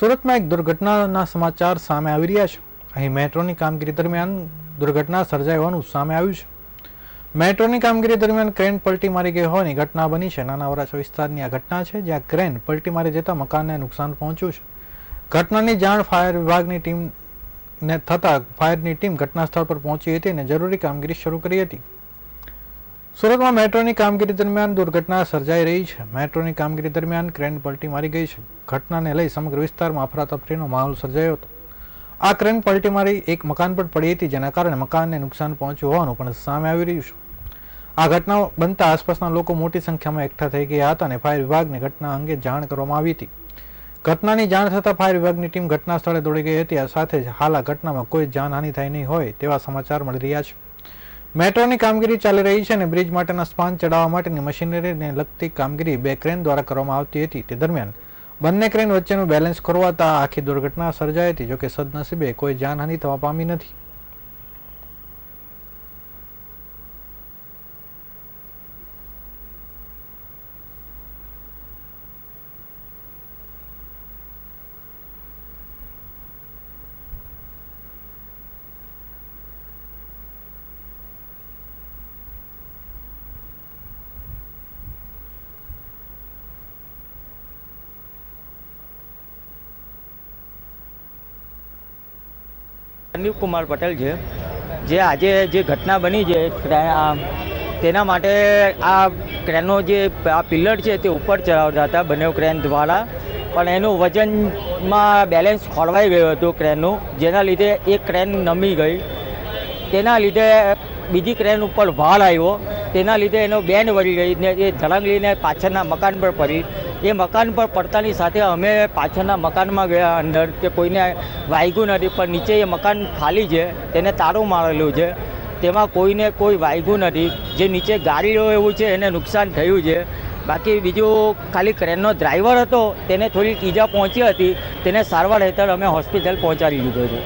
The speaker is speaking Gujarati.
સુરતમાં એક દુર્ઘટનાના સમાચાર સામે આવી રહ્યા છે। અહીં મેટ્રોની કામગીરી દરમિયાન દુર્ઘટના સર્જાઈ હોવાનું સામે આવ્યું છે। મેટ્રોની કામગીરી દરમિયાન ક્રેન પલટી મારી ગઈ હોવાની ઘટના બની છે। નાના વરાછા વિસ્તારની આ ઘટના છે, જ્યાં ક્રેન પલટી મારી જતા મકાનને નુકસાન પહોંચ્યું છે। ઘટનાની જાણ ફાયર વિભાગની ટીમને થતાં ફાયરની ટીમ ઘટના સ્થળ પર પહોંચી હતી અને જરૂરી કામગીરી શરૂ કરી હતી। સુરતમાં મેટ્રોની કામગીરી દરમિયાન દુર્ઘટના સર્જાઈ રહી છે। મેટ્રોની કામગીરી દરમિયાન ક્રેન પલટી મારી ગઈ છે। ઘટનાને લઈ સમગ્ર વિસ્તારમાં અફરાતફરીનો માહોલ સર્જાયો હતો। આ ક્રેન પલટી મારી એક મકાન પર પડી હતી, જેના કારણે મકાનને નુકસાન પહોંચ્યું હોવાનું પણ સામે આવી રહ્યું છે। આ ઘટના બનતા આસપાસના લોકો મોટી સંખ્યામાં એકઠા થઈ ગયા હતા અને ફાયર વિભાગને ઘટના અંગે જાણ કરવામાં આવી હતી। ઘટનાની જાણ થતાં ફાયર વિભાગની ટીમ ઘટના સ્થળે દોડી ગઈ હતી। આ સાથે જ હાલ આ ઘટનામાં કોઈ જાનહાનિ થઈ નહીં હોય તેવા સમાચાર મળી રહ્યા છે। મેટ્રોની કામગીરી ચાલી રહી છે અને બ્રિજ માટેના સ્પાન ચડાવવા માટેની મશીનરીને લગતી કામગીરી બે ક્રેન દ્વારા કરવામાં આવતી હતી। તે દરમિયાન બંને ક્રેન વચ્ચેનું બેલેન્સ ખોરવાતા આખી દુર્ઘટના સર્જાઈ હતી। જોકે સદનસીબે કોઈ જાનહાનિ થવા પામી નથી। સંદીપ કુમાર પટેલ છે, જે આજે જે ઘટના બની છે તેના માટે આ ક્રેનનો જે આ પિલ્લર છે તે ઉપર ચડાવતા હતા બંને ક્રેન દ્વારા, પણ એનું વજનમાં બેલેન્સ ખોરવાઈ ગયું હતું ક્રેનનું, જેના લીધે એક ક્રેન નમી ગઈ। તેના લીધે બીજી ક્રેન ઉપર ભાર આવ્યો, તેના લીધે એનો બેન વળી ગઈ ને એ ધડાંગલીને પાછળના મકાન પર પડી। એ મકાન પર પડતાની સાથે અમે પાછળના મકાનમાં ગયા અંદર કે કોઈને વાગ્યું નથી, પણ નીચે એ મકાન ખાલી છે, તેને તાળું મારેલું છે, તેમાં કોઈને કોઈ વાગ્યું નથી। જે નીચે ગાડીઓ એવું છે એને નુકસાન થયું છે। બાકી બીજું ખાલી ક્રેનનો ડ્રાઈવર હતો, તેને થોડી ઈજા પહોંચી હતી, તેને સારવાર હેઠળ અમે હોસ્પિટલ પહોંચાડી દીધો છે।